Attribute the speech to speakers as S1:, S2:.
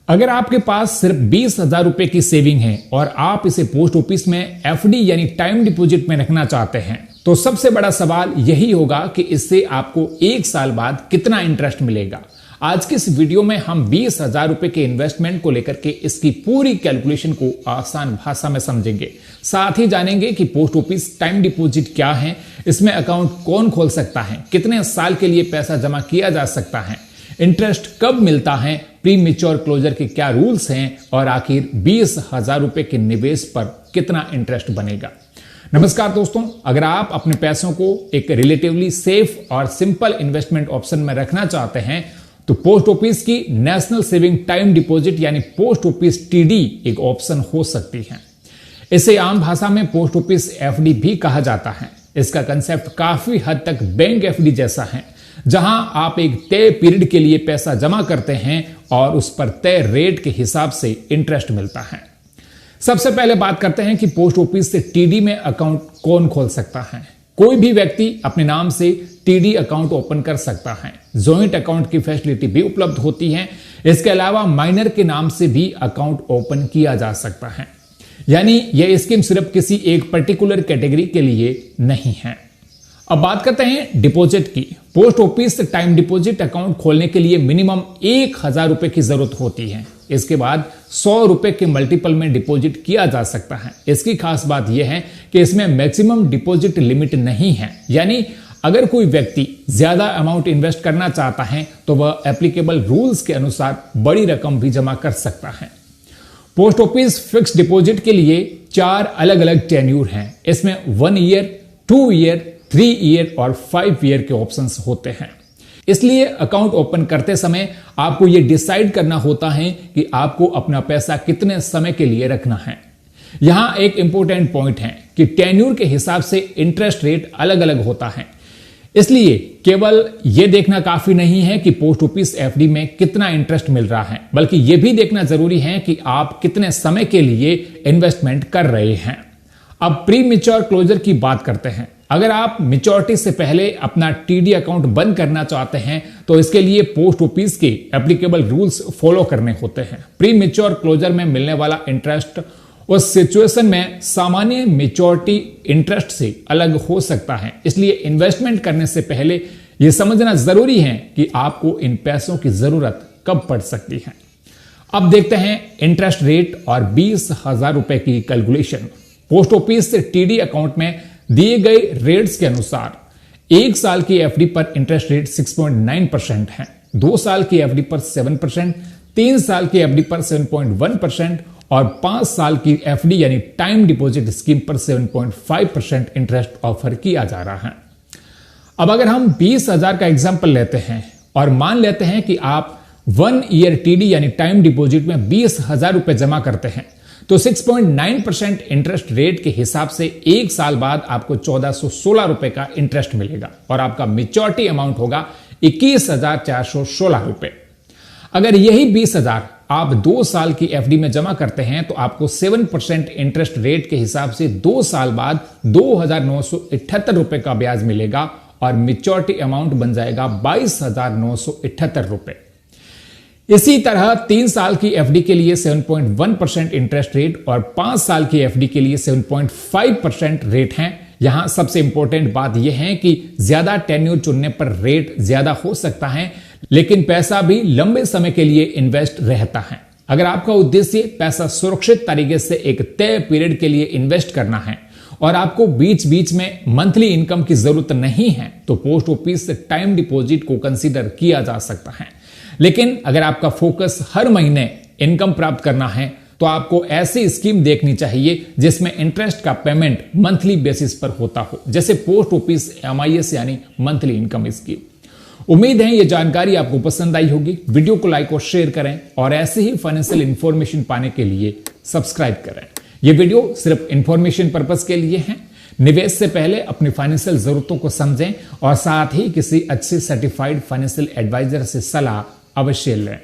S1: अगर आपके पास सिर्फ 20,000 रुपए की सेविंग है और आप इसे पोस्ट ऑफिस में एफडी यानी टाइम डिपॉजिट में रखना चाहते हैं, तो सबसे बड़ा सवाल यही होगा कि इससे आपको 1 साल बाद कितना इंटरेस्ट मिलेगा। आज के इस वीडियो में हम 20,000 रुपए के इन्वेस्टमेंट को लेकर के इसकी पूरी कैलकुलेशन को आसान भाषा में समझेंगे। साथ ही जानेंगे कि पोस्ट ऑफिस टाइम डिपॉजिट क्या है, इसमें अकाउंट कौन खोल सकता है, कितने साल के लिए पैसा जमा किया जा सकता है, इंटरेस्ट कब मिलता है, प्री मैच्योर क्लोजर के क्या रूल्स हैं और आखिर 20,000 रुपए के निवेश पर कितना इंटरेस्ट बनेगा। नमस्कार दोस्तों, अगर आप अपने पैसों को एक रिलेटिवली सेफ और सिंपल इन्वेस्टमेंट ऑप्शन में रखना चाहते हैं तो पोस्ट ऑफिस की नेशनल सेविंग टाइम डिपॉजिट यानी पोस्ट ऑफिस टीडी एक ऑप्शन हो सकती है। इसे आम भाषा में पोस्ट ऑफिस एफडी भी कहा जाता है। इसका कंसेप्ट काफी हद तक बैंक एफडी जैसा है, जहां आप एक तय पीरियड के लिए पैसा जमा करते हैं और उस पर तय रेट के हिसाब से इंटरेस्ट मिलता है। सबसे पहले बात करते हैं कि पोस्ट ऑफिस से टीडी में अकाउंट कौन खोल सकता है। कोई भी व्यक्ति अपने नाम से टीडी अकाउंट ओपन कर सकता है। जॉइंट अकाउंट की फैसिलिटी भी उपलब्ध होती है। इसके अलावा माइनर के नाम से भी अकाउंट ओपन किया जा सकता है। यानी यह स्कीम सिर्फ किसी एक पर्टिकुलर कैटेगरी के लिए नहीं है। अब बात करते हैं डिपॉजिट की। Post office time deposit account खोलने के लिए मिनिमम 1,000 रुपए की जरूरत होती है। इसके बाद 100 रुपए के मल्टीपल में डिपॉजिट किया जा सकता है। इसकी खास बात यह है कि इसमें मैक्सिमम डिपॉजिट लिमिट नहीं है। यानी अगर कोई व्यक्ति ज्यादा अमाउंट इन्वेस्ट करना चाहता है तो वह एप्लीकेबल रूल्स के अनुसार बड़ी रकम भी जमा कर सकता है। पोस्ट ऑफिस फिक्स डिपॉजिट के लिए 4 अलग अलग टेन्यूर हैं। इसमें 1 ईयर, 2 ईयर, 3 ईयर और 5 ईयर के ऑप्शंस होते हैं। इसलिए अकाउंट ओपन करते समय आपको यह डिसाइड करना होता है कि आपको अपना पैसा कितने समय के लिए रखना है। यहां एक इंपॉर्टेंट पॉइंट है कि टेन्यूर के हिसाब से इंटरेस्ट रेट अलग अलग होता है। इसलिए केवल यह देखना काफी नहीं है कि पोस्ट ऑफिस एफडी में कितना इंटरेस्ट मिल रहा है, बल्कि यह भी देखना जरूरी है कि आप कितने समय के लिए इन्वेस्टमेंट कर रहे हैं। अब प्री मैच्योर क्लोजर की बात करते हैं। अगर आप मैच्योरिटी से पहले अपना टीडी अकाउंट बंद करना चाहते हैं तो इसके लिए पोस्ट ऑफिस के एप्लीकेबल रूल्स फॉलो करने होते हैं। प्री मैच्योर क्लोजर में मिलने वाला इंटरेस्ट उस सिचुएशन में सामान्य मैच्योरिटी इंटरेस्ट से अलग हो सकता है। इसलिए इन्वेस्टमेंट करने से पहले यह समझना जरूरी है कि आपको इन पैसों की जरूरत कब पड़ सकती है। अब देखते हैं इंटरेस्ट रेट और 20,000 रुपए की कैलकुलेशन। पोस्ट ऑफिस से टीडी अकाउंट में दिए गए रेट्स के अनुसार 1 साल की एफडी पर इंटरेस्ट रेट 6.9% है, 2 साल की एफडी पर 7%, 3 साल की एफडी पर 7.1% और 5 साल की एफडी यानी टाइम डिपॉजिट स्कीम पर 7.5% इंटरेस्ट ऑफर किया जा रहा है। अब अगर हम 20,000 का एग्जाम्पल लेते हैं और मान लेते हैं कि आप 1 ईयर टीडी यानी टाइम डिपॉजिट में 20,000 रुपए जमा करते हैं तो 6.9% इंटरेस्ट रेट के हिसाब से 1 साल बाद आपको 1,416 रुपए का इंटरेस्ट मिलेगा और आपका मैच्योरिटी अमाउंट होगा 21,416 रुपए। अगर यही 20,000 आप 2 साल की एफडी में जमा करते हैं तो आपको 7% इंटरेस्ट रेट के हिसाब से 2 साल बाद 2,978 रुपए का ब्याज मिलेगा और मैच्योरिटी अमाउंट बन जाएगा 22,978 रुपए। इसी तरह 3 साल की एफडी के लिए 7.1% इंटरेस्ट रेट और 5 साल की एफडी के लिए 7.5% रेट है। यहां सबसे इंपॉर्टेंट बात यह है कि ज्यादा टेन्योर चुनने पर रेट ज्यादा हो सकता है, लेकिन पैसा भी लंबे समय के लिए इन्वेस्ट रहता है। अगर आपका उद्देश्य पैसा सुरक्षित तरीके से एक तय पीरियड के लिए इन्वेस्ट करना है और आपको बीच बीच में मंथली इनकम की जरूरत नहीं है तो पोस्ट ऑफिस टाइम डिपॉजिट को कंसीडर किया जा सकता है। लेकिन अगर आपका फोकस हर महीने इनकम प्राप्त करना है तो आपको ऐसी स्कीम देखनी चाहिए जिसमें इंटरेस्ट का पेमेंट मंथली बेसिस पर होता हो, जैसे पोस्ट ऑफिस MIS यानी मंथली इनकम स्कीम। उम्मीद है यह जानकारी आपको पसंद आई होगी। वीडियो को लाइक और शेयर करें और ऐसे ही फाइनेंशियल इंफॉर्मेशन पाने के लिए सब्सक्राइब करें। यह वीडियो सिर्फ इंफॉर्मेशन पर्पस के लिए है। निवेश से पहले अपनी फाइनेंशियल जरूरतों को समझें और साथ ही किसी अच्छे सर्टिफाइड फाइनेंशियल एडवाइजर से सलाह अवश्य लें।